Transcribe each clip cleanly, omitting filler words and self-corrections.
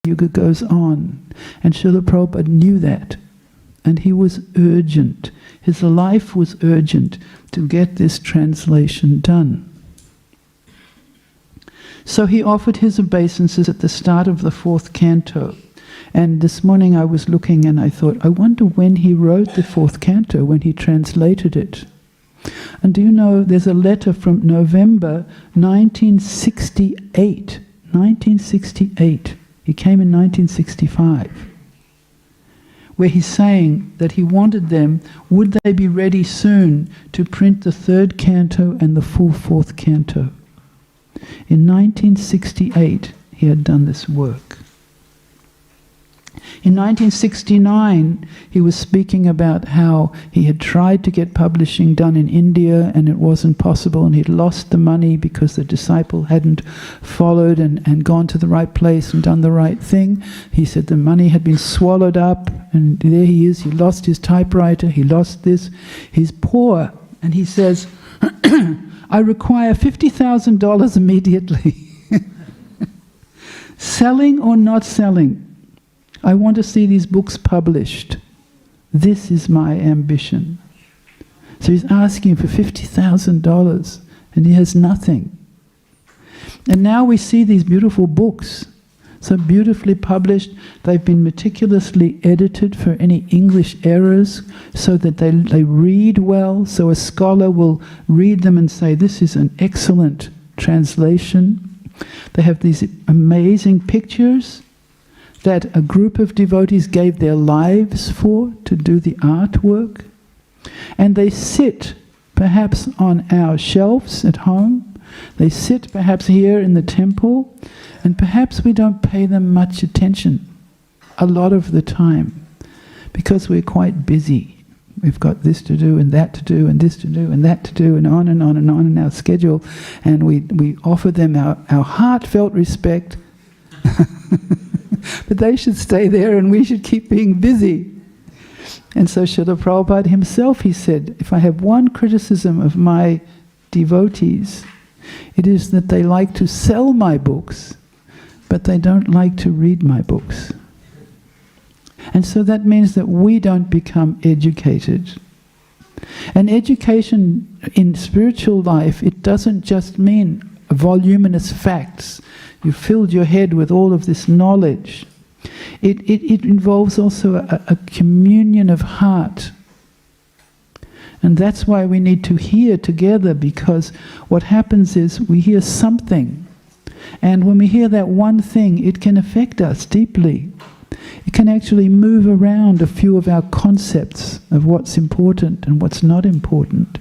Yuga goes on. And Srila Prabhupada knew that. And he was urgent. His life was urgent to get this translation done. So he offered his obeisances at the start of the 4th canto. And this morning I was looking and I thought, I wonder when he wrote the 4th canto, when he translated it. And do you know, there's a letter from November 1968. 1968. He came in 1965. Where he's saying that he wanted them, would they be ready soon to print the 3rd canto and the full 4th canto? In 1968, he had done this work. In 1969, he was speaking about how he had tried to get publishing done in India and it wasn't possible, and he'd lost the money because the disciple hadn't followed and gone to the right place and done the right thing. He said the money had been swallowed up, and there he is, he lost his typewriter, he lost this, he's poor, and he says, I require $50,000 immediately. Selling or not selling, I want to see these books published. This is my ambition. So he's asking for $50,000 and he has nothing. And now we see these beautiful books, so beautifully published. They've been meticulously edited for any English errors so that they read well, so a scholar will read them and say, this is an excellent translation. They have these amazing pictures that a group of devotees gave their lives for to do the artwork. And they sit perhaps on our shelves at home. They sit perhaps here in the temple, and perhaps we don't pay them much attention a lot of the time because we're quite busy. We've got this to do and that to do and this to do and that to do and on and on and on in our schedule, and we offer them our heartfelt respect. But they should stay there and we should keep being busy. And so Srila Prabhupada himself, he said, if I have one criticism of my devotees, it is that they like to sell my books, but they don't like to read my books. And so that means that we don't become educated. And education in spiritual life, it doesn't just mean voluminous facts. You filled your head with all of this knowledge. It involves also a communion of heart. And that's why we need to hear together, because what happens is we hear something. And when we hear that one thing, it can affect us deeply. It can actually move around a few of our concepts of what's important and what's not important.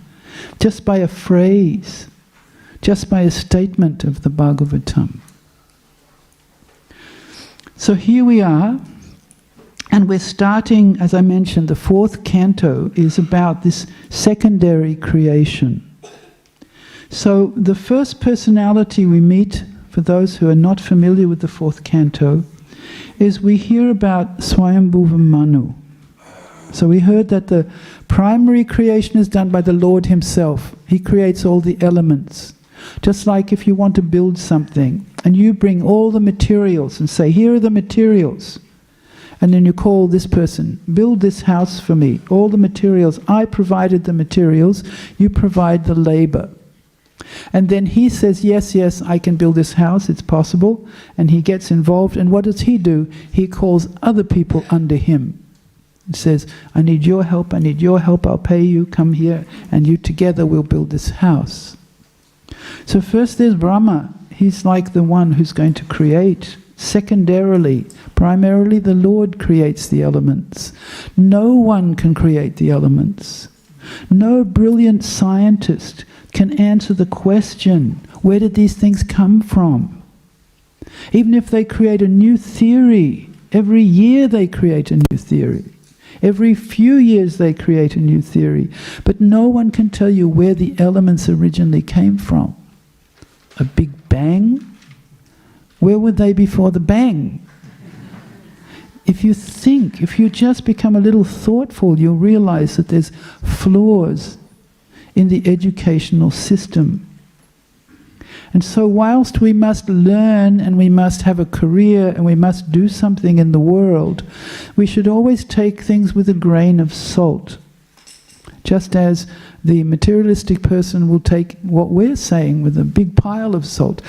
Just by a phrase, just by a statement of the Bhagavatam. So here we are, and we're starting, as I mentioned, the 4th canto is about this secondary creation. So the first personality we meet, for those who are not familiar with the 4th canto, is we hear about Swayambhuva Manu. So we heard that the primary creation is done by the Lord himself. He creates all the elements. Just like if you want to build something, and you bring all the materials and say, here are the materials. And then you call this person, build this house for me. All the materials, I provided the materials, you provide the labor. And then he says, yes, yes, I can build this house, it's possible. And he gets involved, and what does he do? He calls other people under him. He says, I need your help, I'll pay you, come here, and you together will build this house. So first there's Brahma. He's like the one who's going to create. Secondarily, primarily the Lord creates the elements. No one can create the elements. No brilliant scientist can answer the question, where did these things come from? Even if they create a new theory, every year they create a new theory. Every few years they create a new theory. But no one can tell you where the elements originally came from. A big bang? Where were they before the bang? If you think, if you just become a little thoughtful, you'll realize that there's flaws in the educational system. And so whilst we must learn and we must have a career and we must do something in the world, we should always take things with a grain of salt. Just as the materialistic person will take what we're saying with a big pile of salt.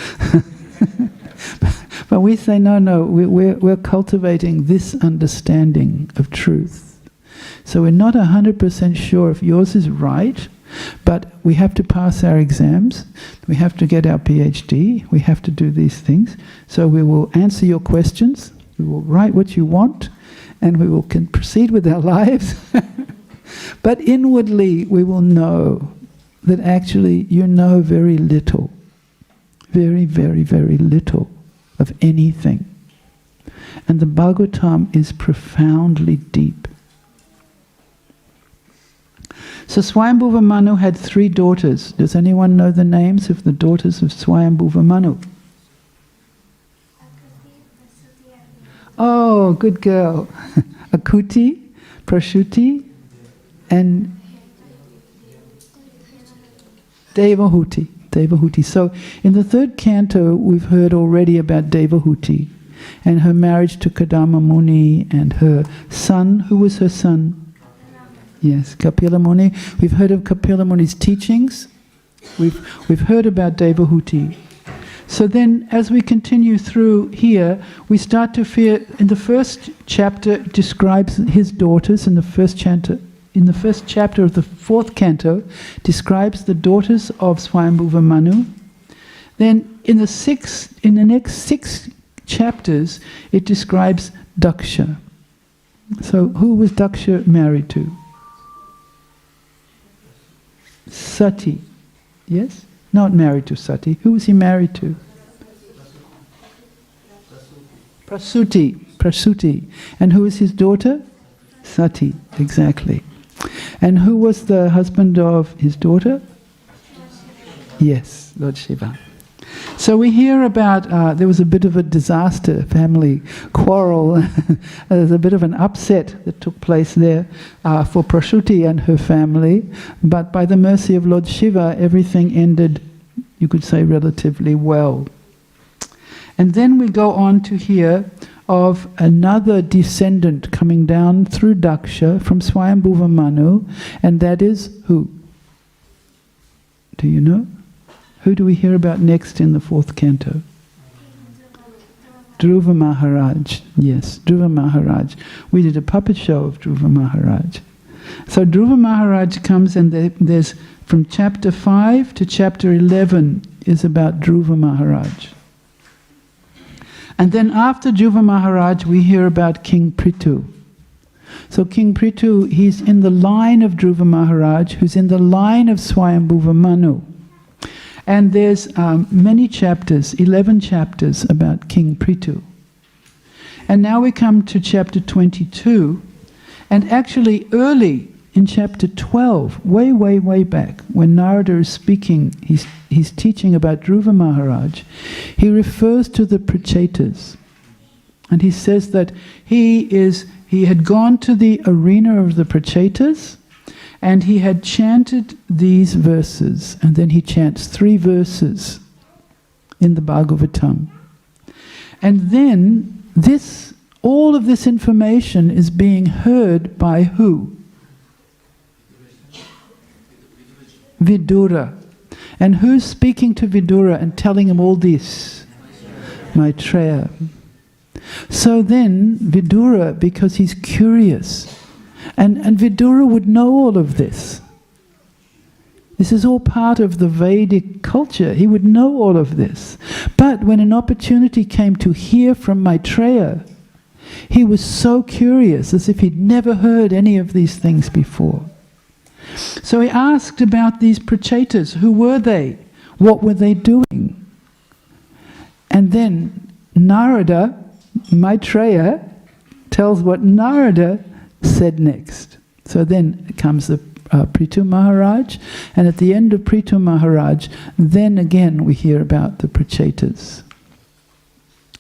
But we say, no, we're cultivating this understanding of truth. So we're not 100% sure if yours is right, but we have to pass our exams, we have to get our PhD, we have to do these things. So we will answer your questions, we will write what you want, and we will proceed with our lives. But inwardly we will know that actually you know very little, very, very, very little of anything. And the Bhagavatam is profoundly deep. So Swayambhuva Manu had 3 daughters. Does anyone know the names of the daughters of Swayambhuva Manu? Oh, good girl. Akuti, Prashuti, and Devahuti. Devahuti. So in the 3rd canto we've heard already about Devahuti and her marriage to Kadama Muni and her son. Who was her son? Yes, Kapila Muni. We've heard of Kapila Muni's teachings. We've heard about Devahuti. So then as we continue through here, we start to fear. In the 1st chapter it describes his daughters. In the first chapter of the 4th canto, describes the daughters of Swayambhuva Manu. Then in the next 6 chapters, it describes Daksha. So who was Daksha married to? Sati. Yes? Not married to Sati. Who was he married to? Prasuti. Prasuti. And who is his daughter? Sati. Exactly. And who was the husband of his daughter? Yes, Lord Shiva. So we hear about, there was a bit of a disaster, family quarrel. There's a bit of an upset that took place there for Prasuti and her family. But by the mercy of Lord Shiva, everything ended, you could say, relatively well. And then we go on to hear of another descendant coming down through Daksha from Swayambhuva Manu, and that is who? Do you know? Who do we hear about next in the 4th canto? Dhruva Maharaj. Yes, Dhruva Maharaj. We did a puppet show of Dhruva Maharaj. So Dhruva Maharaj comes, and there's from chapter 5 to chapter 11 is about Dhruva Maharaj. And then after Dhruva Maharaj, we hear about King Prithu. So King Prithu, he's in the line of Dhruva Maharaj, who's in the line of Swayambhuva Manu. And there's many chapters, 11 chapters about King Prithu. And now we come to chapter 22, and actually early in chapter 12, way, way, way back, when Narada is speaking, he's teaching about Dhruva Maharaj, he refers to the Prachetas. And he says that he had gone to the arena of the Prachetas, and he had chanted these verses, and then he chants 3 verses in the Bhagavatam. And then all of this information is being heard by who? Vidura. And who's speaking to Vidura and telling him all this? Maitreya. So then Vidura, because he's curious, and Vidura would know all of this. This is all part of the Vedic culture. He would know all of this. But when an opportunity came to hear from Maitreya, he was so curious, as if he'd never heard any of these things before. So he asked about these Prachetas. Who were they? What were they doing? And then Narada, Maitreya, tells what Narada said next. So then comes the Prithu Maharaj, and at the end of Prithu Maharaj, then again we hear about the Prachetas.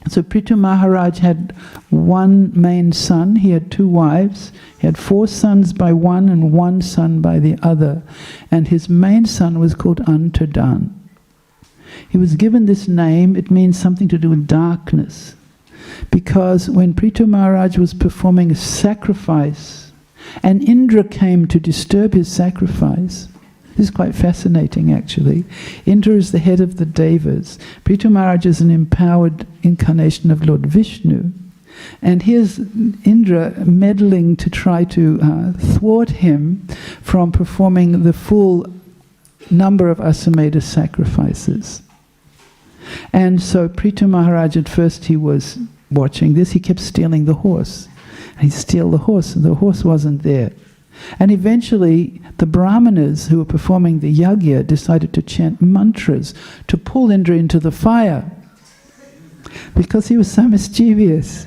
So Prithu Maharaj had one main son, he had 2 wives, he had 4 sons by one and 1 son by the other, and his main son was called Antardan. He was given this name. It means something to do with darkness. Because when Prithu Maharaj was performing a sacrifice, and Indra came to disturb his sacrifice, this is quite fascinating actually. Indra is the head of the Devas. Prithu Maharaj is an empowered incarnation of Lord Vishnu. And here's Indra meddling to try to thwart him from performing the full number of Aswamedha sacrifices. And so Prithu Maharaj, at first he was watching this, he kept stealing the horse. And he'd steal the horse, and the horse wasn't there. And eventually the Brahmanas who were performing the yagya decided to chant mantras to pull Indra into the fire, because he was so mischievous.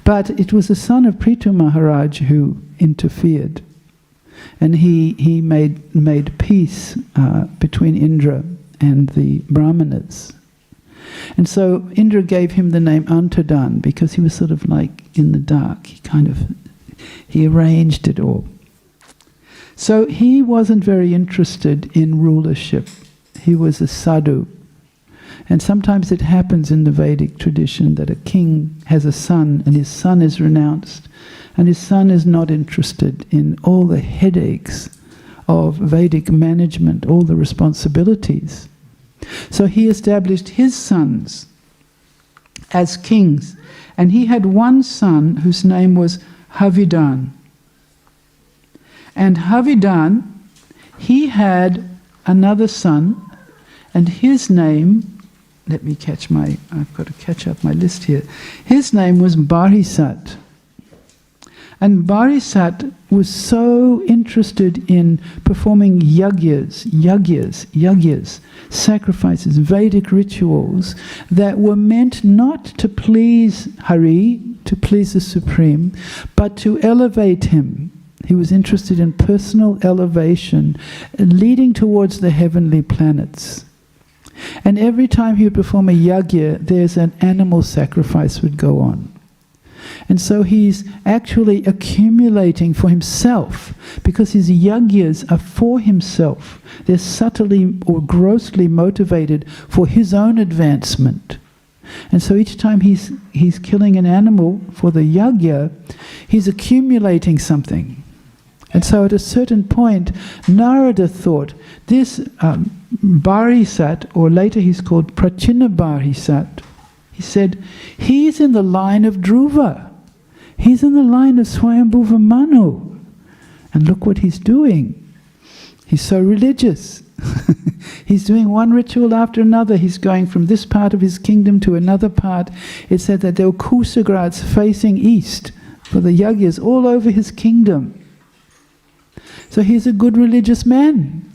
But it was the son of Prithu Maharaj who interfered, and he made peace between Indra and the Brahmanas. And so Indra gave him the name Antadan, because he was sort of like in the dark. He arranged it all. So he wasn't very interested in rulership. He was a sadhu. And sometimes it happens in the Vedic tradition that a king has a son and his son is renounced, and his son is not interested in all the headaches of Vedic management, all the responsibilities. So he established his sons as kings, and he had one son whose name was Havidan. And Havidan, he had another son, and his name, I've got to catch up my list here. His name was Barisat. And Barisat was so interested in performing yagyas, sacrifices, Vedic rituals that were meant not to please Hare, to please the Supreme, but to elevate him. He was interested in personal elevation, leading towards the heavenly planets. And every time he would perform a yagya, there's an animal sacrifice would go on. And so he's actually accumulating for himself, because his yagyas are for himself. They're subtly or grossly motivated for his own advancement. And so each time he's killing an animal for the yagya, he's accumulating something. And so at a certain point, Narada thought, this Barisat, or later he's called Prachina Barisat, he said, he's in the line of Dhruva. He's in the line of Swayambhuva Manu. And look what he's doing. He's so religious. He's doing one ritual after another. He's going from this part of his kingdom to another part. It said that there were kusagrats facing east for the yagyas all over his kingdom. So he's a good religious man,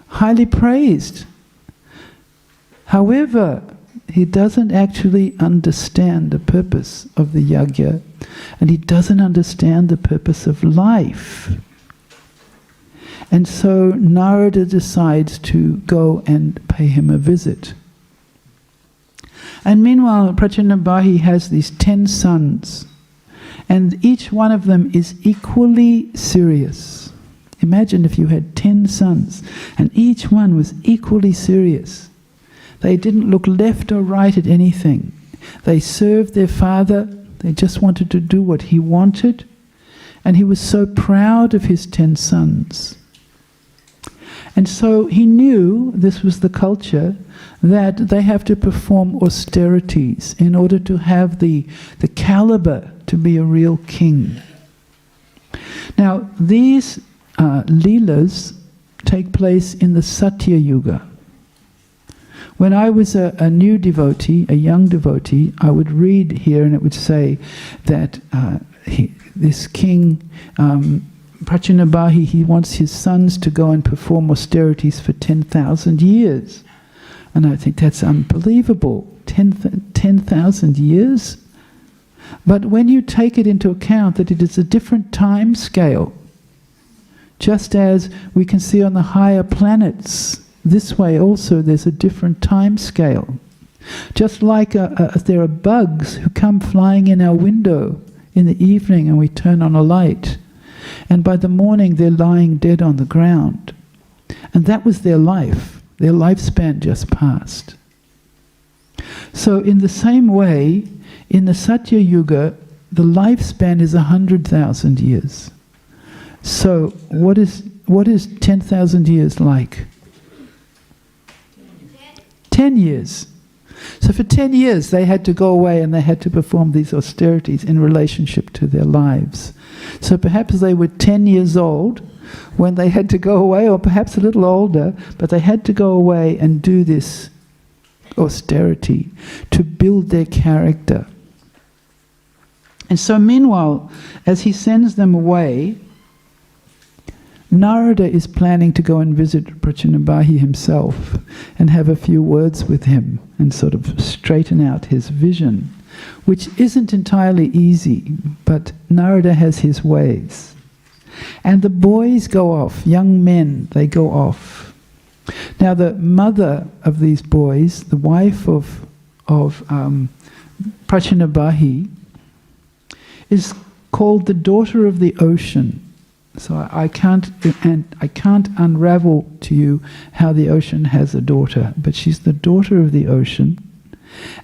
highly praised. However, he doesn't actually understand the purpose of the yagya, and he doesn't understand the purpose of life. And so Narada decides to go and pay him a visit. And meanwhile, Prachinabahi has these 10 sons, and each one of them is equally serious. Imagine if you had 10 sons, and each one was equally serious. They didn't look left or right at anything. They served their father. They just wanted to do what he wanted. And he was so proud of his 10 sons. And so he knew, this was the culture, that they have to perform austerities in order to have the caliber to be a real king. Now, these leelas take place in the Satya Yuga. When I was a new devotee, a young devotee, I would read here and it would say that this king, Prachinabahi, he wants his sons to go and perform austerities for 10,000 years. And I think that's unbelievable. 10,000 years? But when you take it into account that it is a different time scale, just as we can see on the higher planets, this way also there's a different time scale. Just like there are bugs who come flying in our window in the evening and we turn on a light, and by the morning they're lying dead on the ground. And that was their life. Their lifespan just passed. So in the same way, in the Satya Yuga, the lifespan is 100,000 years. So what is 10,000 years like? 10 years. So for 10 years they had to go away and they had to perform these austerities in relationship to their lives. So perhaps they were 10 years old when they had to go away, or perhaps a little older, but they had to go away and do this austerity to build their character. And so meanwhile, as he sends them away, Narada is planning to go and visit Prachinabahi himself and have a few words with him and sort of straighten out his vision, which isn't entirely easy, but Narada has his ways. And the boys go off, young men, they go off. Now the mother of these boys, the wife of Prachinabahi, is called the daughter of the ocean. So I can't unravel to you how the ocean has a daughter, but she's the daughter of the ocean.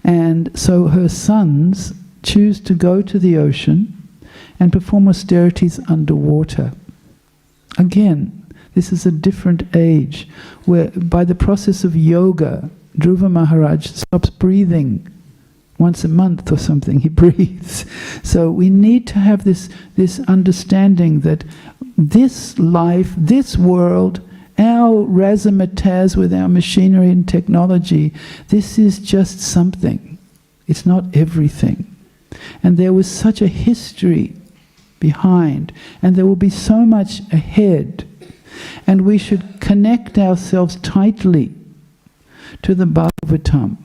And so her sons choose to go to the ocean and perform austerities underwater. Again, this is a different age, where by the process of yoga, Dhruva Maharaj stops breathing. Once a month or something he breathes. So we need to have this understanding that this life, this world, our razzmatazz with our machinery and technology, this is just something. It's not everything. And there was such a history behind, and there will be so much ahead. And we should connect ourselves tightly to the Bhagavatam,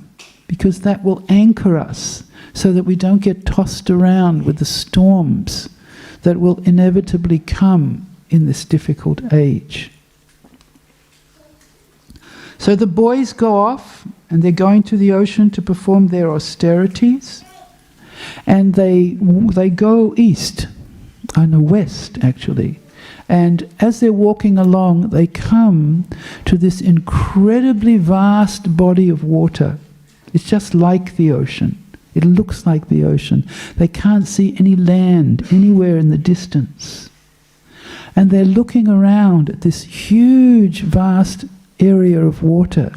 because that will anchor us so that we don't get tossed around with the storms that will inevitably come in this difficult age. So the boys go off and they're going to the ocean to perform their austerities, and they go east, west actually. And as they're walking along, they come to this incredibly vast body of water. It's just like the ocean. It looks like the ocean. They can't see any land anywhere in the distance. And they're looking around at this huge, vast area of water.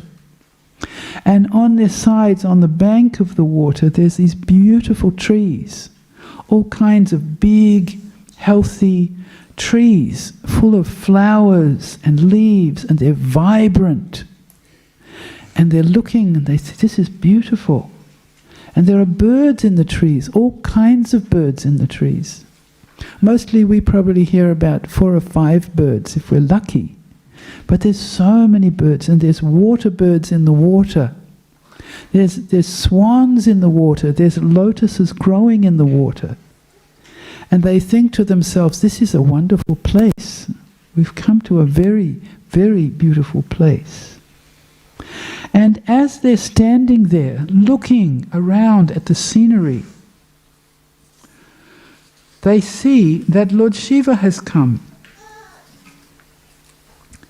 And on their sides, on the bank of the water, there's these beautiful trees. All kinds of big, healthy trees, full of flowers and leaves, and they're vibrant. And they're looking and they say, this is beautiful. And there are birds in the trees, all kinds of birds in the trees. Mostly we probably hear about 4 or 5 birds if we're lucky. But there's so many birds, and there's water birds in the water. There's swans in the water, there's lotuses growing in the water. And they think to themselves, this is a wonderful place. We've come to a very, very beautiful place. And as they're standing there, looking around at the scenery, they see that Lord Shiva has come.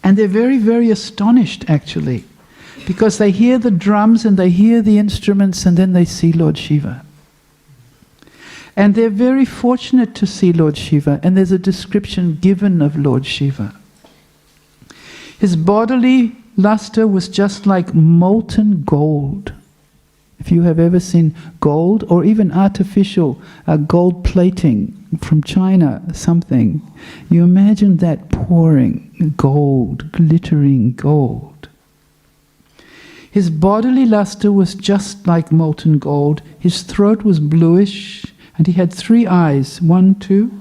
And they're very, very astonished, actually, because they hear the drums and they hear the instruments, and then they see Lord Shiva. And they're very fortunate to see Lord Shiva, and there's a description given of Lord Shiva. His bodily luster was just like molten gold. If you have ever seen gold, or even artificial gold plating from China, something, you imagine that pouring gold, glittering gold. His bodily luster was just like molten gold. His throat was bluish, and he had 3 eyes, 1, 2,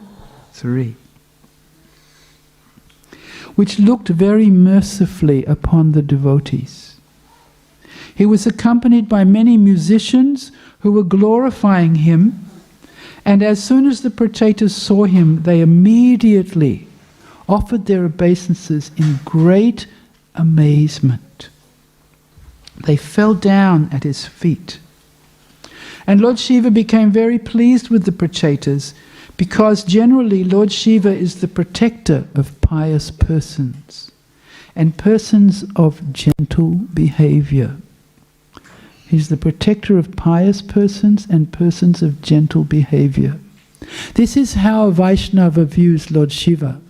3. Which looked very mercifully upon the devotees. He was accompanied by many musicians who were glorifying him, and as soon as the Prachetas saw him, they immediately offered their obeisances in great amazement. They fell down at his feet. And Lord Shiva became very pleased with the Prachetas, because generally Lord Shiva is the protector of pious persons and persons of gentle behavior. He's the protector of pious persons and persons of gentle behavior. This is how a Vaishnava views Lord Shiva.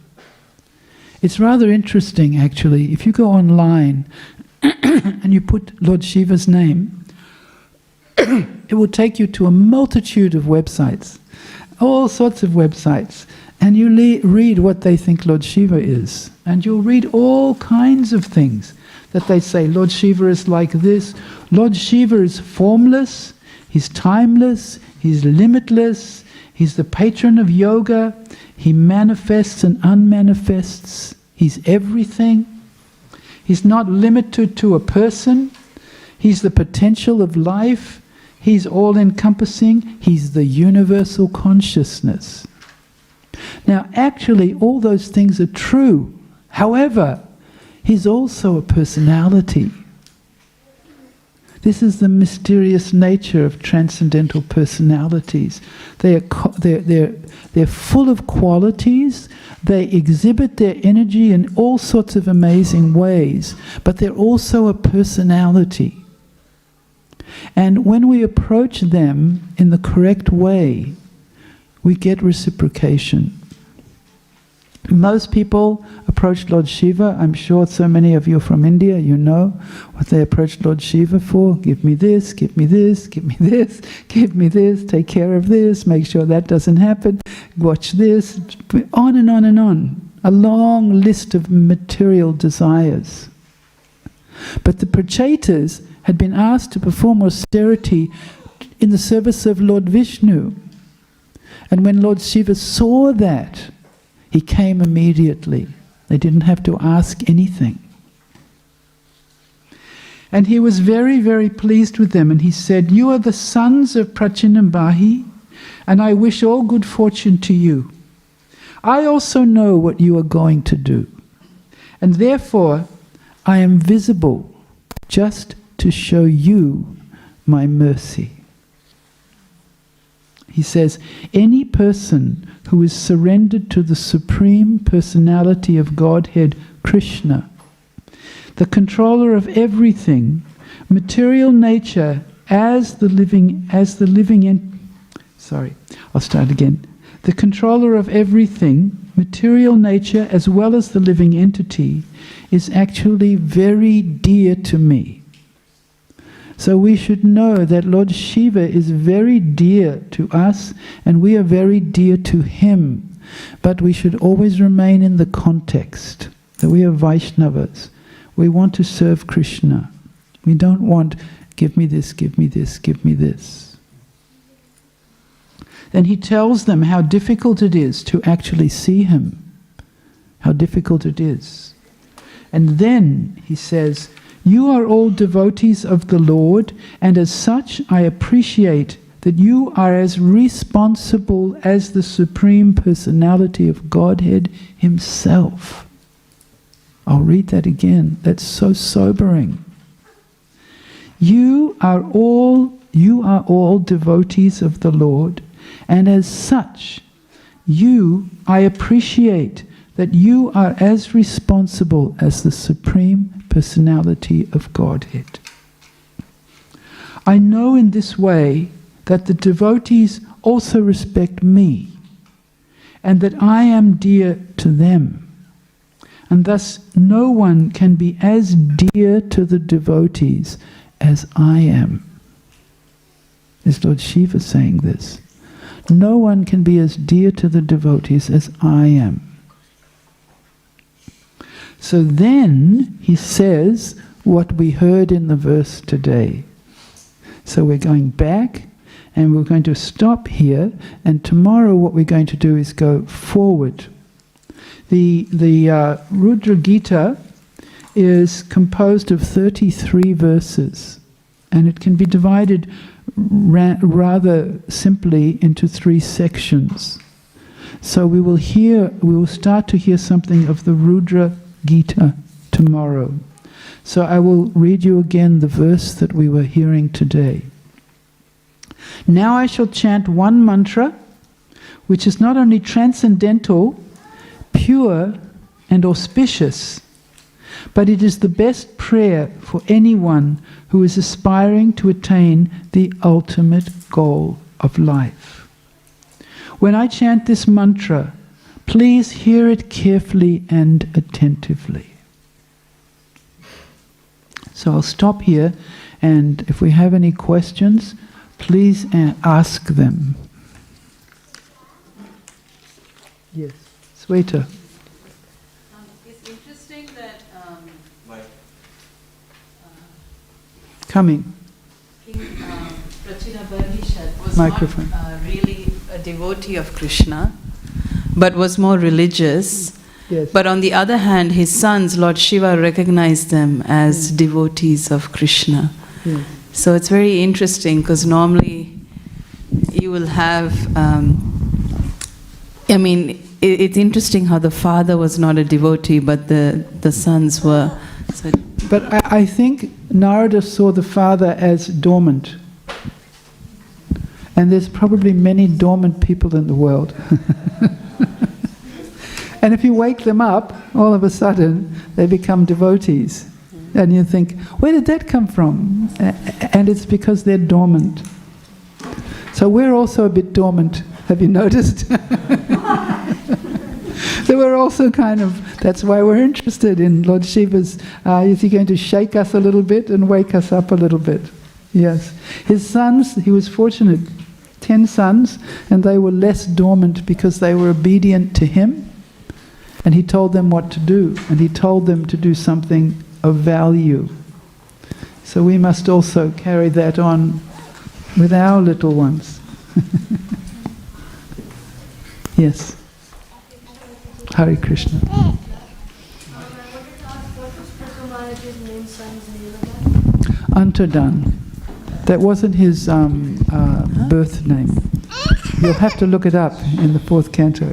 It's rather interesting, actually. If you go online and you put Lord Shiva's name, it will take you to a multitude of websites, all sorts of websites, and you read what they think Lord Shiva is. And you'll read all kinds of things that they say. Lord Shiva is like this. Lord Shiva is formless, he's timeless, he's limitless, he's the patron of yoga, he manifests and unmanifests, he's everything. He's not limited to a person, he's the potential of life, he's all-encompassing, he's the universal consciousness. Now actually all those things are true. However, he's also a personality. This is the mysterious nature of transcendental personalities. They're full of qualities, they exhibit their energy in all sorts of amazing ways, but they're also a personality. And when we approach them in the correct way, we get reciprocation. Most people approach Lord Shiva. I'm sure so many of you from India, you know what they approach Lord Shiva for. Give me this, give me this, give me this, give me this, take care of this, make sure that doesn't happen, watch this, on and on and on. A long list of material desires. But the Prachetas had been asked to perform austerity in the service of Lord Vishnu. And when Lord Shiva saw that, he came immediately. They didn't have to ask anything. And he was very, very pleased with them. And he said, "You are the sons of Prachinambahi, and I wish all good fortune to you. I also know what you are going to do. And therefore, I am visible just to show you my mercy." He says, any person who is surrendered to the Supreme Personality of Godhead, Krishna, the controller of everything, material nature the controller of everything, material nature as well as the living entity, is actually very dear to me. So we should know that Lord Shiva is very dear to us and we are very dear to him. But we should always remain in the context that we are Vaishnavas. We want to serve Krishna. We don't want, give me this, give me this, give me this. Then he tells them how difficult it is to actually see him. How difficult it is. And then he says, you are all devotees of the Lord, and as such I appreciate that you are as responsible as the Supreme Personality of Godhead himself. I'll read that again. That's so sobering. You are all devotees of the Lord, and as such, I appreciate that you are as responsible as the Supreme Personality of Godhead. I know in this way that the devotees also respect me, and that I am dear to them, and thus no one can be as dear to the devotees as I am. Is Lord Shiva saying this? No one can be as dear to the devotees as I am. So then he says what we heard in the verse today. So we're going back and we're going to stop here, and tomorrow what we're going to do is go forward. The Rudra Gita is composed of 33 verses, and it can be divided rather simply into 3 sections. So we will start to hear something of the Rudra Gita tomorrow. So I will read you again the verse that we were hearing today. Now I shall chant one mantra, which is not only transcendental, pure and auspicious, but it is the best prayer for anyone who is aspiring to attain the ultimate goal of life. When I chant this mantra, please hear it carefully and attentively. So I'll stop here, and if we have any questions, please ask them. Yes, Sweta. It's interesting that Coming. King Prachinabarhishat was Microphone. not really a devotee of Krishna, but was more religious. Yes. But on the other hand, his sons, Lord Shiva, recognized them as devotees of Krishna. Yes. So it's very interesting, because normally you will have, it's interesting how the father was not a devotee, but the sons were. So But I think Narada saw the father as dormant. And there's probably many dormant people in the world. And if you wake them up, all of a sudden they become devotees. And you think, where did that come from? And it's because they're dormant. So we're also a bit dormant. Have you noticed? So we're also kind of, that's why we're interested in Lord Shiva's, is he going to shake us a little bit and wake us up a little bit? Yes. His sons, he was fortunate, 10 sons, and they were less dormant because they were obedient to him, and he told them what to do, and he told them to do something of value. So we must also carry that on with our little ones. Yes. Hare Krishna. I wanted to ask, what was Prabhupada's main son's name again? Antadan. That wasn't his birth name. You'll have to look it up in the 4th canto.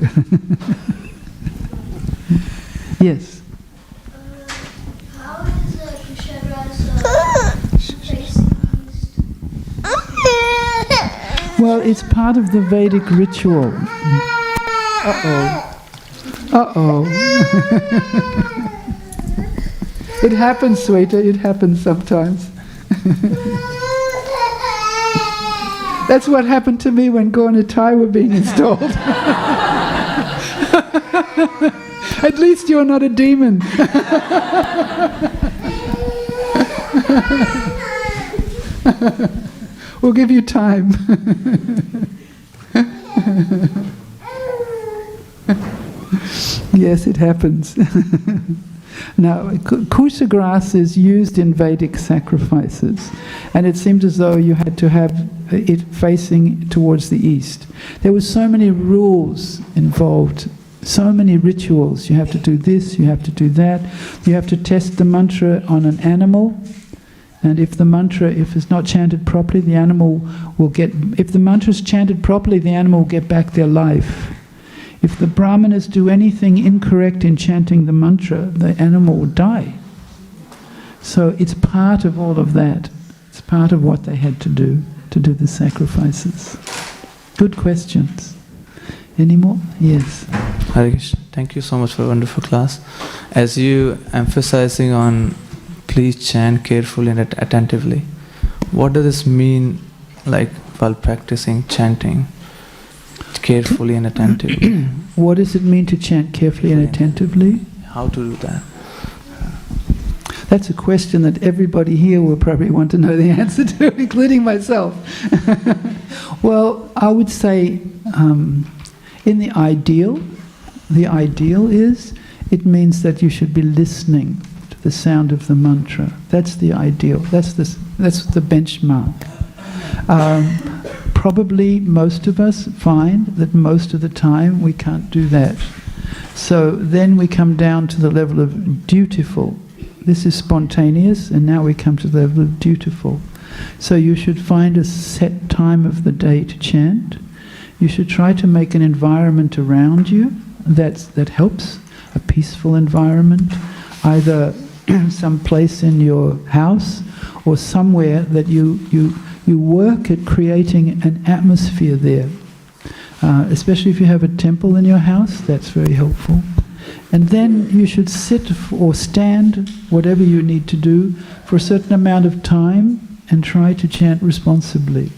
Yes. How is Kushagra's facing east? Well, it's part of the Vedic ritual. Uh-oh. Uh-oh. It happens, Sweta, it happens sometimes. That's what happened to me when Gaur and Thai were being installed. At least you're not a demon. We'll give you time. Yes, it happens. Now, kusha grass is used in Vedic sacrifices, and it seemed as though you had to have it facing towards the east. There were so many rules involved, so many rituals. You have to do this, you have to do that. You have to test the mantra on an animal, and if the mantra, if it's not chanted properly, the animal will get, if the mantra is chanted properly, the animal will get back their life. If the brahmanas do anything incorrect in chanting the mantra, the animal will die. So it's part of all of that. It's part of what they had to do the sacrifices. Good questions. Any more? Yes. Hare Krishna. Thank you so much for a wonderful class. As you emphasizing on please chant carefully and attentively, what does this mean, like while practicing chanting? Carefully and attentively. What does it mean to chant carefully and attentively? How to do that? That's a question that everybody here will probably want to know the answer to, including myself. Well, I would say in the ideal is, it means that you should be listening to the sound of the mantra. That's the ideal. That's the benchmark. Probably most of us find that most of the time we can't do that. So then we come down to the level of dutiful. This is spontaneous, and now we come to the level of dutiful. So you should find a set time of the day to chant. You should try to make an environment around you that helps, a peaceful environment, either some place in your house or somewhere that you work at creating an atmosphere there. Especially if you have a temple in your house, that's very helpful. And then you should sit or stand, whatever you need to do, for a certain amount of time and try to chant responsibly.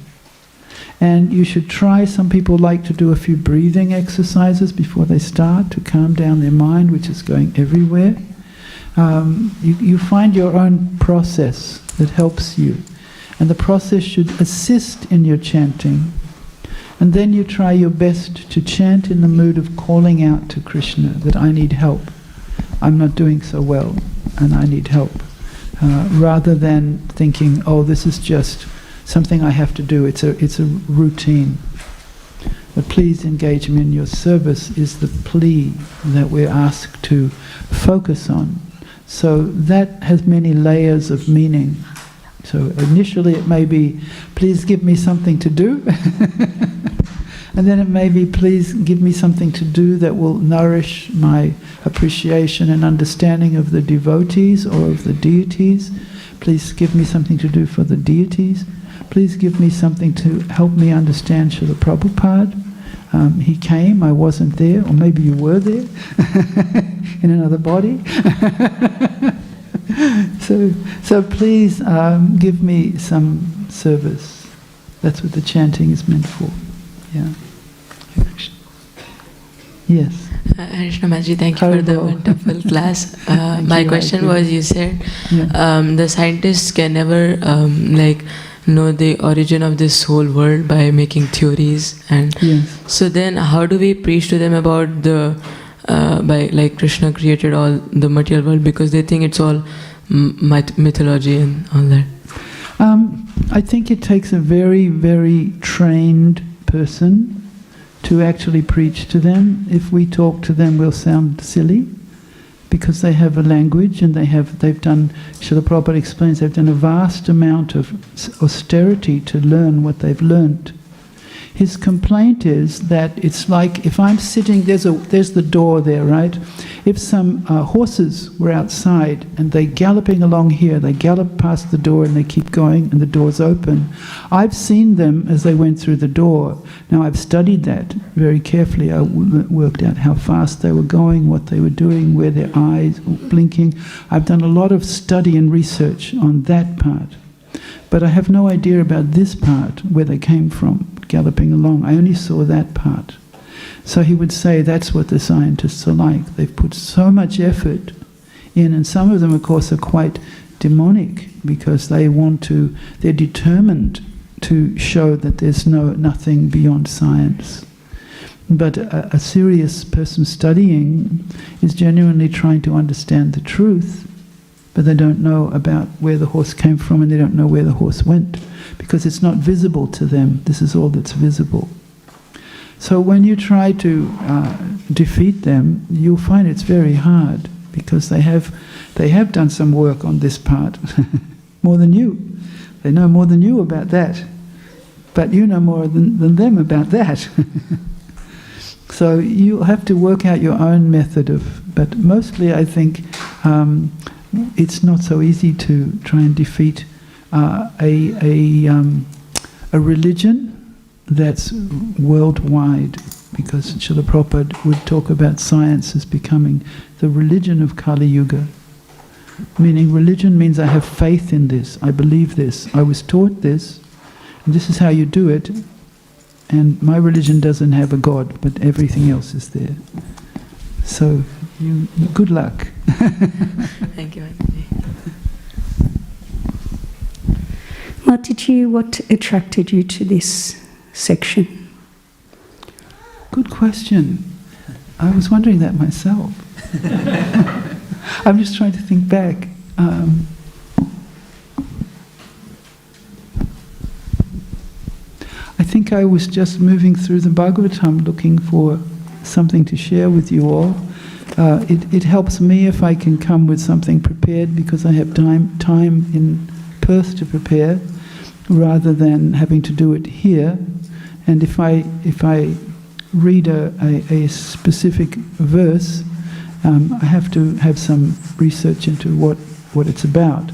And you should try, some people like to do a few breathing exercises before they start to calm down their mind, which is going everywhere. You find your own process that helps you. And the process should assist in your chanting. And then you try your best to chant in the mood of calling out to Krishna that I need help. I'm not doing so well and I need help. Rather than thinking, oh, this is just something I have to do, it's a routine. But please engage me in your service is the plea that we're asked to focus on. So that has many layers of meaning. So initially it may be, please give me something to do. And then it may be, please give me something to do that will nourish my appreciation and understanding of the devotees or of the deities. Please give me something to do for the deities. Please give me something to help me understand Srila Prabhupada. He came, I wasn't there, or maybe you were there in another body. So please give me some service. That's what the chanting is meant for. Yeah. Yes. Krishna Mataji, thank you for the wonderful class. My question was, you said the scientists can never know the origin of this whole world by making theories, and so then how do we preach to them about the like Krishna created all the material world, because they think it's all mythology and all that? I think it takes a very, very trained person to actually preach to them. If we talk to them, we'll sound silly, because they have a language and they've done, Srila Prabhupada explains, they've done a vast amount of austerity to learn what they've learnt. His complaint is that it's like if I'm sitting, there's the door there, right? If some horses were outside and they're galloping along here, they gallop past the door and they keep going and the door's open. I've seen them as they went through the door. Now I've studied that very carefully. I worked out how fast they were going, what they were doing, where their eyes were blinking. I've done a lot of study and research on that part. But I have no idea about this part, where they came from, galloping along. I only saw that part. So he would say that's what the scientists are like. They've put so much effort in, and some of them, of course, are quite demonic, because they're determined to show that there's nothing beyond science. But a serious person studying is genuinely trying to understand the truth, but they don't know about where the horse came from and they don't know where the horse went, because it's not visible to them. This is all that's visible. So when you try to defeat them, you'll find it's very hard, because they have done some work on this part, more than you. They know more than you about that, but you know more than them about that. So you have to work out your own method but mostly I think it's not so easy to try and defeat a religion that's worldwide, because Srila Prabhupada would talk about science as becoming the religion of Kali Yuga. Meaning religion means I have faith in this, I believe this, I was taught this, and this is how you do it, and my religion doesn't have a God, but everything else is there. So, good luck. Thank you, Mataji. Mataji, what attracted you to this section? Good question. I was wondering that myself. I'm just trying to think back. I think I was just moving through the Bhagavatam looking for something to share with you all. It helps me if I can come with something prepared, because I have time in Perth to prepare, rather than having to do it here. And if I read a specific verse, I have to have some research into what it's about.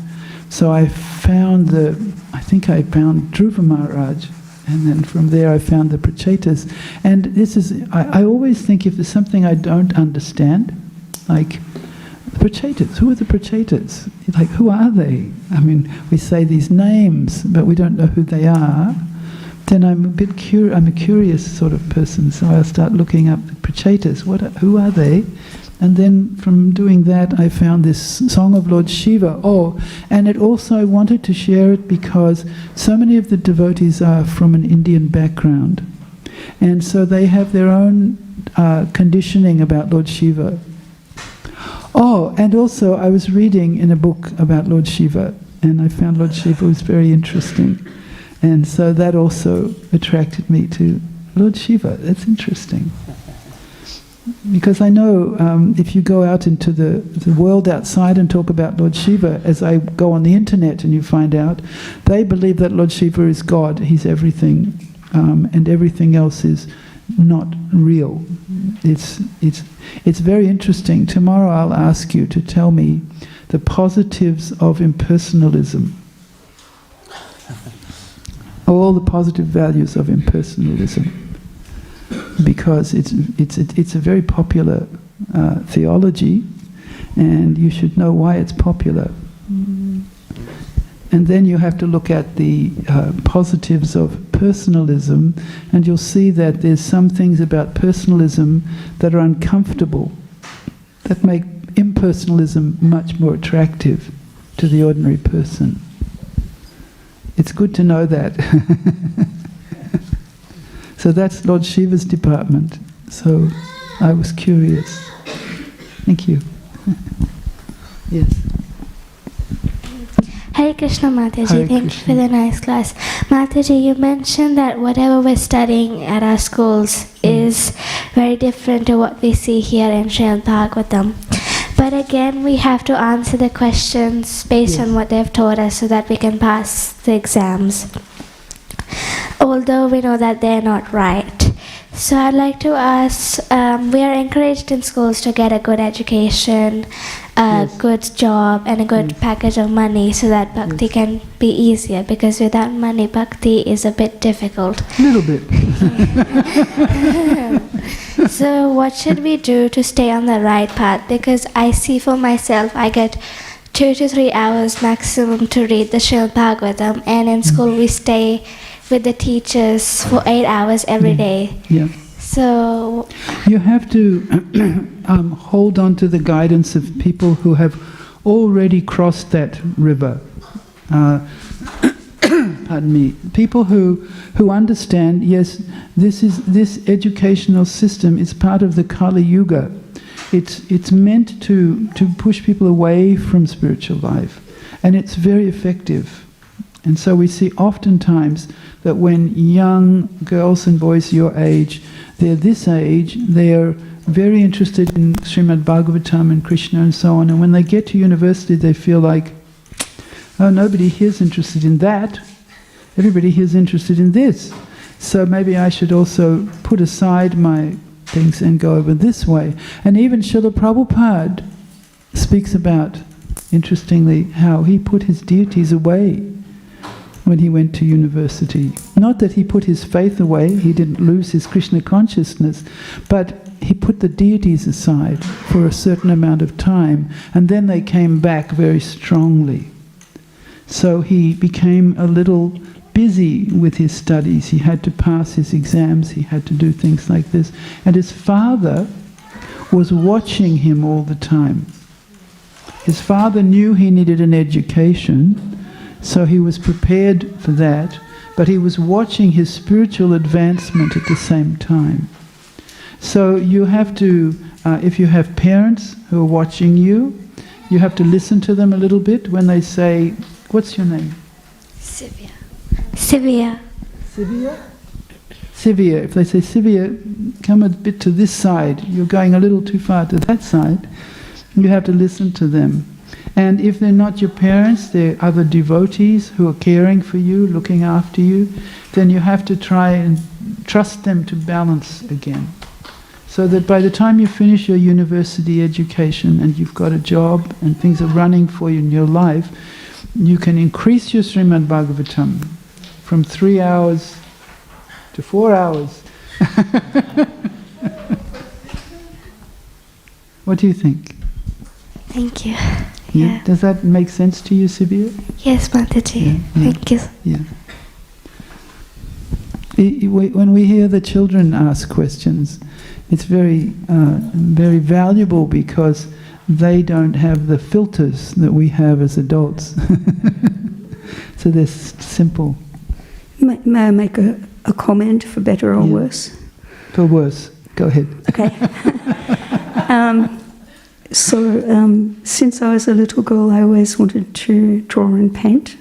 So I found I found Dhruva Maharaj, and then from there I found the Prachetas. And this is, I always think if there's something I don't understand, Like, Prachetas, who are the Prachetas? Like, who are they? I mean, we say these names, but we don't know who they are. Then I'm a bit I'm a curious sort of person, so I'll start looking up the Prachetas. Who are they? And then from doing that, I found this song of Lord Shiva. Oh, and it also, I wanted to share it because so many of the devotees are from an Indian background. And so they have their own conditioning about Lord Shiva. Oh, and also I was reading in a book about Lord Shiva, and I found Lord Shiva was very interesting. And so that also attracted me to Lord Shiva. That's interesting. Because I know if you go out into the world outside and talk about Lord Shiva, as I go on the internet and you find out, they believe that Lord Shiva is God, he's everything, and everything else is not real. It's very interesting. Tomorrow I'll ask you to tell me the positives of impersonalism. All the positive values of impersonalism. Because it's a very popular theology, and you should know why it's popular. And then you have to look at the positives of personalism, and you'll see that there's some things about personalism that are uncomfortable, that make impersonalism much more attractive to the ordinary person. It's good to know that. So that's Lord Shiva's department. So I was curious. Thank you. Yes. Hare Krishna, Mataji. Hare Thank Krishna. you for the nice class. Mataji, you mentioned that whatever we're studying at our schools is very different to what we see here in Śrīmad Bhāgavatam. But again, we have to answer the questions based on what they've taught us so that we can pass the exams. Although we know that they're not right. So I'd like to ask, we are encouraged in schools to get a good education, a good job, and a good package of money so that bhakti can be easier, because without money, bhakti is a bit difficult. A little bit. So what should we do to stay on the right path? Because I see for myself, I get 2 to 3 hours maximum to read the Śrīmad Bhāgavatam, and in school we stay with the teachers for 8 hours every day. Yeah. So you have to hold on to the guidance of people who have already crossed that river. Pardon me. People who understand, yes, this educational system is part of the Kali Yuga. It's meant to push people away from spiritual life, and it's very effective. And so we see oftentimes that when young girls and boys your age, they're this age, they're very interested in Śrīmad Bhāgavatam and Krishna and so on, and when they get to university they feel like, oh, nobody here's interested in that, everybody here's interested in this. So maybe I should also put aside my things and go over this way. And even Srila Prabhupada speaks about, interestingly, how he put his deities away when he went to university. Not that he put his faith away, he didn't lose his Krishna consciousness, but he put the deities aside for a certain amount of time, and then they came back very strongly. So he became a little busy with his studies. He had to pass his exams, he had to do things like this. And his father was watching him all the time. His father knew he needed an education, so he was prepared for that, but he was watching his spiritual advancement at the same time. So you have to, if you have parents who are watching you, you have to listen to them a little bit when they say, what's your name? Sivya. Sivya. Sivya? Sivya. If they say, Sivya, come a bit to this side, you're going a little too far to that side, you have to listen to them. And if they're not your parents, they're other devotees who are caring for you, looking after you, then you have to try and trust them to balance again. So that by the time you finish your university education and you've got a job and things are running for you in your life, you can increase your Śrīmad Bhāgavatam from 3 hours to 4 hours. What do you think? Thank you. Yeah. Does that make sense to you, Sibir? Yes, Mataji. Thank you. Yeah. When we hear the children ask questions, it's very valuable because they don't have the filters that we have as adults. So they're simple. May I make a comment for better or worse? For worse. Go ahead. Okay. Since I was a little girl, I always wanted to draw and paint.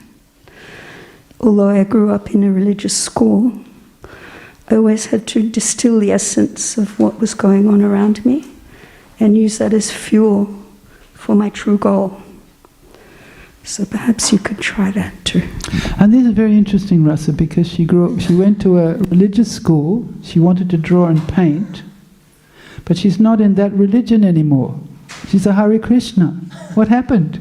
Although I grew up in a religious school, I always had to distill the essence of what was going on around me and use that as fuel for my true goal. So perhaps you could try that too. And this is very interesting, Rasa, because she went to a religious school, she wanted to draw and paint, but she's not in that religion anymore. She's a Hare Krishna. What happened?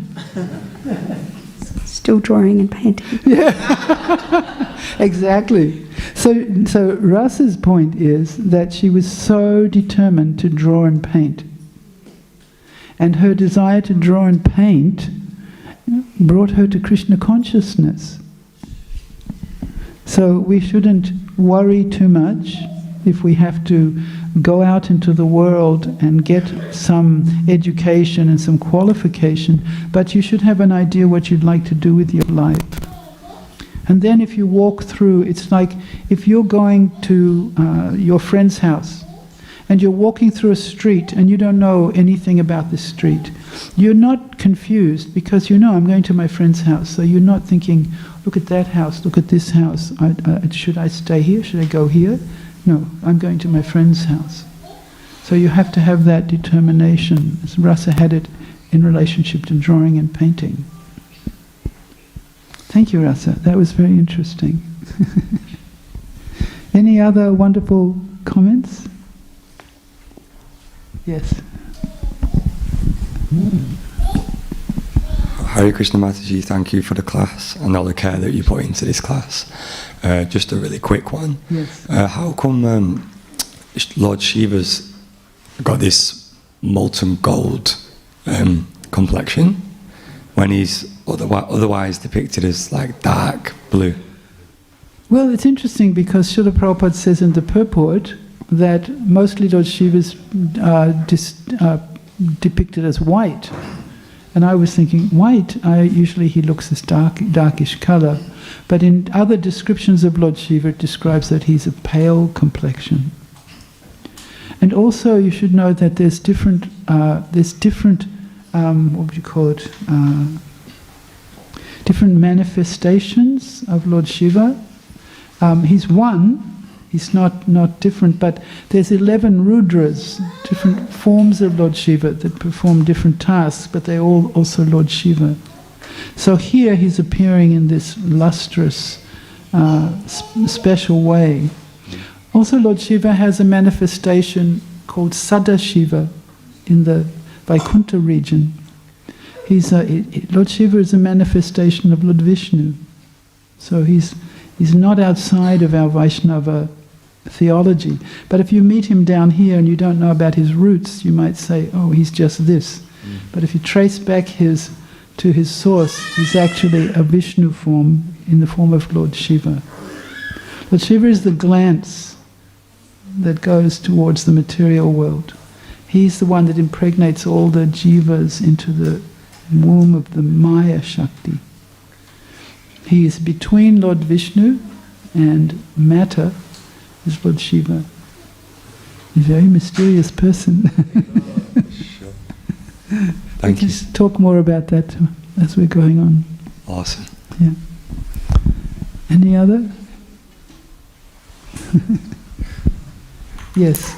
Still drawing and painting. Yeah, exactly. So Rasa's point is that she was so determined to draw and paint. And her desire to draw and paint brought her to Krishna consciousness. So we shouldn't worry too much if we have to go out into the world and get some education and some qualification, but you should have an idea what you'd like to do with your life. And then if you walk through, it's like if you're going to your friend's house and you're walking through a street and you don't know anything about this street, you're not confused because you know I'm going to my friend's house. So you're not thinking, look at that house, look at this house. Should I stay here? Should I go here? No, I'm going to my friend's house. So you have to have that determination, as Rasa had it in relationship to drawing and painting. Thank you, Rasa. That was very interesting. Any other wonderful comments? Yes. Hare Krishna Mataji, thank you for the class and all the care that you put into this class. Just a really quick one. Yes. How come Lord Shiva's got this molten gold complexion when he's otherwise depicted as like dark blue? Well, it's interesting because Srila Prabhupada says in the purport that mostly Lord Shiva's depicted as white. And I was thinking, white, usually he looks this darkish color. But in other descriptions of Lord Shiva, it describes that he's a pale complexion. And also you should know that there's different, what would you call it, different manifestations of Lord Shiva. He's one. He's not different, but there's 11 Rudras, different forms of Lord Shiva that perform different tasks, but they're all also Lord Shiva. So here he's appearing in this lustrous, special way. Also Lord Shiva has a manifestation called Sadashiva in the Vaikuntha region. Lord Shiva is a manifestation of Lord Vishnu. So he's not outside of our Vaishnava theology. But if you meet him down here and you don't know about his roots, you might say, oh, he's just this. But if you trace back to his source, he's actually a Vishnu form in the form of Lord Shiva. Lord Shiva is the glance that goes towards the material world. He's the one that impregnates all the jivas into the womb of the Maya Shakti. He is between Lord Vishnu and matter is Lord Shiva. He's a very mysterious person. Sure. Thank you. Just talk more about that as we're going on. Awesome. Yeah. Any other? Yes.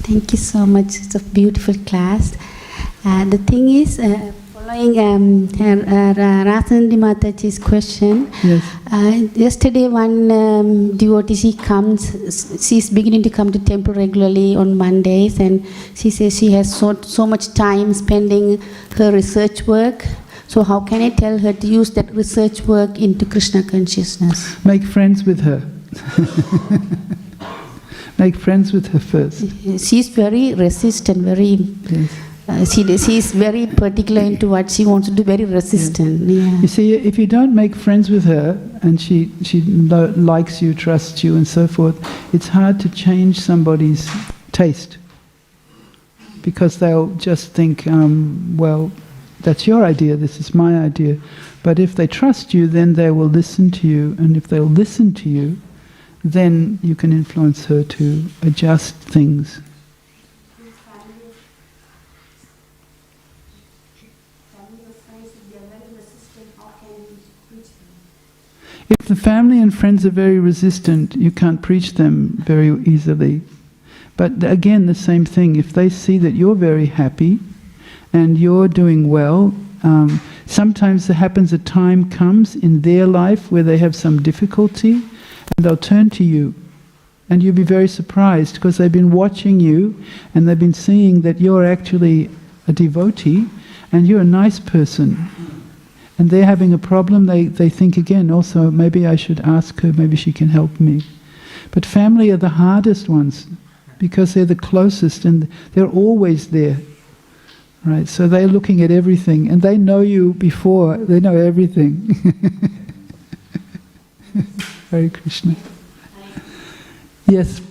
Thank you so much. It's a beautiful class. The thing is, following Rasandi Mataji's question, yes. Yesterday one devotee, she's beginning to come to temple regularly on Mondays, and she says she has so much time spending her research work. So how can I tell her to use that research work into Krishna consciousness? Make friends with her. Make friends with her first. She's very resistant, very... Yes. She's very particular into what she wants to do, very resistant. Yeah. You see, if you don't make friends with her, and she likes you, trusts you, and so forth, it's hard to change somebody's taste. Because they'll just think, well, that's your idea, this is my idea. But if they trust you, then they will listen to you. And if they'll listen to you, then you can influence her to adjust things. If the family and friends are very resistant, you can't preach them very easily. But again, the same thing. If they see that you're very happy and you're doing well, sometimes there happens a time comes in their life where they have some difficulty and they'll turn to you. And you'll be very surprised because they've been watching you and they've been seeing that you're actually a devotee and you're a nice person. And they're having a problem, they think again, also, maybe I should ask her, maybe she can help me. But family are the hardest ones because they're the closest and they're always there. Right? So they're looking at everything and they know you before, they know everything. Hare Krishna. Yes,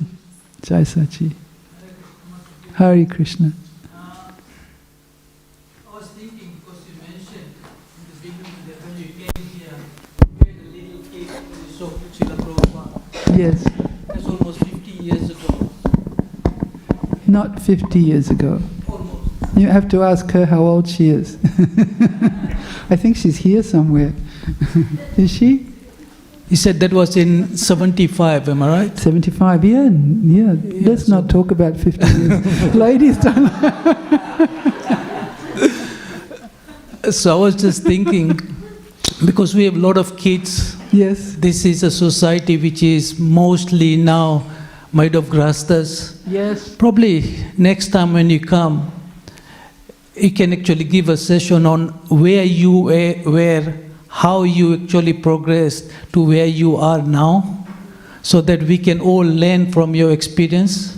Jai Sachi. Hare Krishna. Yes. That's almost 50 years ago. Not 50 years ago. Almost. You have to ask her how old she is. I think she's here somewhere. Is she? He said that was in 75, am I right? 75, yeah. Let's not talk about 50 years. Ladies don't. So I was just thinking, because we have a lot of kids. Yes. This is a society which is mostly now made of grastas. Yes. Probably next time when you come, you can actually give a session on where you were, how you actually progressed to where you are now, so that we can all learn from your experience,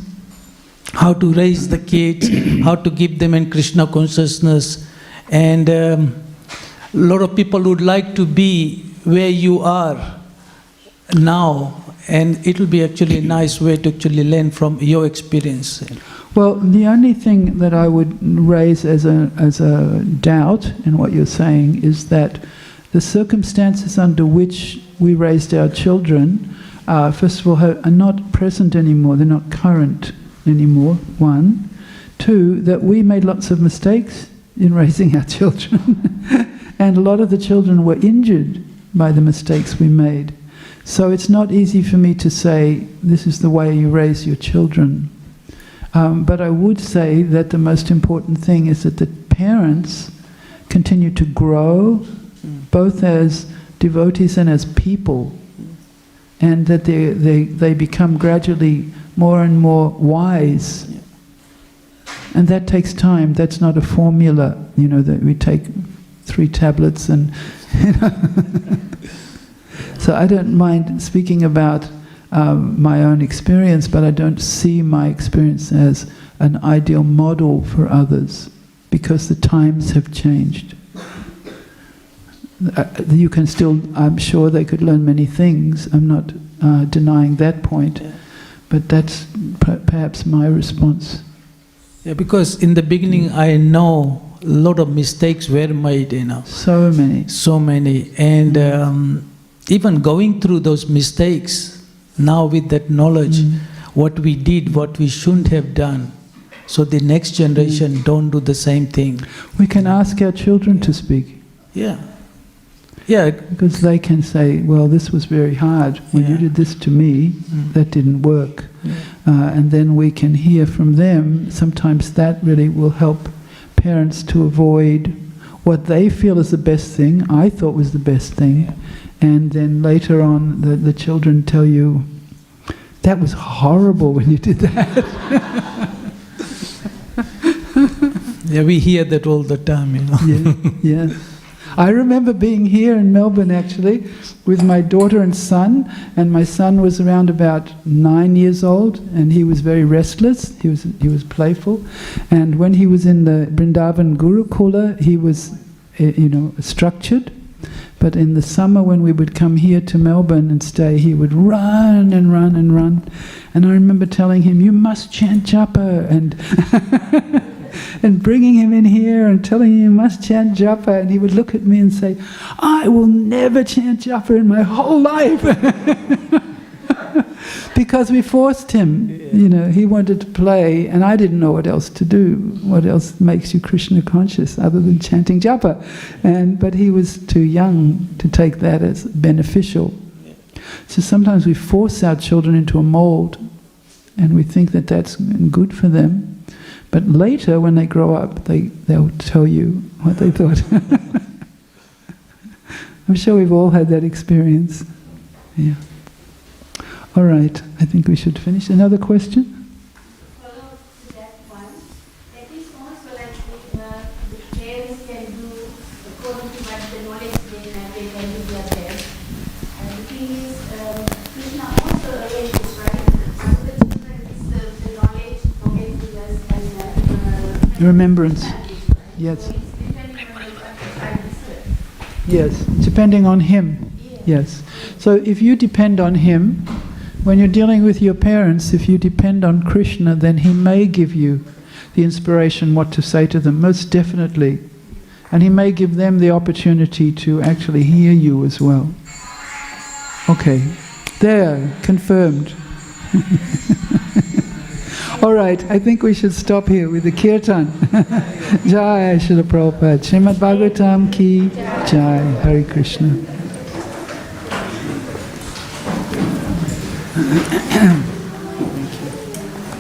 how to raise the kids, how to keep them in Krishna consciousness. And a lot of people would like to be where you are now, and it will be actually a nice way to actually learn from your experience. Well, the only thing that I would raise as a doubt in what you're saying is that the circumstances under which we raised our children, first of all, are not present anymore, they're not current anymore, one. Two, that we made lots of mistakes in raising our children, and a lot of the children were injured by the mistakes we made. So it's not easy for me to say, this is the way you raise your children. But I would say that the most important thing is that the parents continue to grow, both as devotees and as people, and that they become gradually more and more wise. And that takes time. That's not a formula, that we take 3 tablets and... So I don't mind speaking about my own experience, but I don't see my experience as an ideal model for others, because the times have changed. You can still, I'm sure they could learn many things, I'm not denying that point, but that's perhaps my response. Yeah, because in the beginning I know a lot of mistakes were made, So many. So many. And even going through those mistakes, now with that knowledge, what we did, what we shouldn't have done, so the next generation don't do the same thing. We can ask our children to speak. Yeah. Yeah. Because they can say, well, this was very hard. When you did this to me, that didn't work. Yeah. And then we can hear from them. Sometimes that really will help parents to avoid what they feel is the best thing, I thought was the best thing. And then later on, the children tell you, that was horrible when you did that. Yeah, we hear that all the time, Yeah. I remember being here in Melbourne actually with my daughter and son, and my son was around about 9 years old, and he was very restless, he was playful, and when he was in the Vrindavan Gurukula, he was structured, but in the summer when we would come here to Melbourne and stay, he would run and run and run, and I remember telling him, you must chant japa, and and bringing him in here and telling him you must chant japa, and he would look at me and say, I will never chant japa in my whole life. Because we forced him, he wanted to play, and I didn't know what else to do. What else makes you Krishna conscious other than chanting japa? But he was too young to take that as beneficial. So sometimes we force our children into a mold, and we think that that's good for them. But later, when they grow up, they'll tell you what they thought. I'm sure we've all had that experience. Yeah. All right, I think we should finish. Another question? Follow to that one. That is also like the parents can do according to what the knowledge they have, they can do their best. And the thing is, Krishna also arranges, right? So the children is the knowledge, forgetfulness, and Remembrance. Yes. So it's depending on the Yes, depending on him. Yes. So if you depend on him, when you're dealing with your parents, if you depend on Krishna, then he may give you the inspiration what to say to them, most definitely. And he may give them the opportunity to actually hear you as well. Okay, there, confirmed. All right, I think we should stop here with the kirtan. Jai Srila Prabhupada. Śrīmad Bhāgavatam ki Jai. Hare Krishna.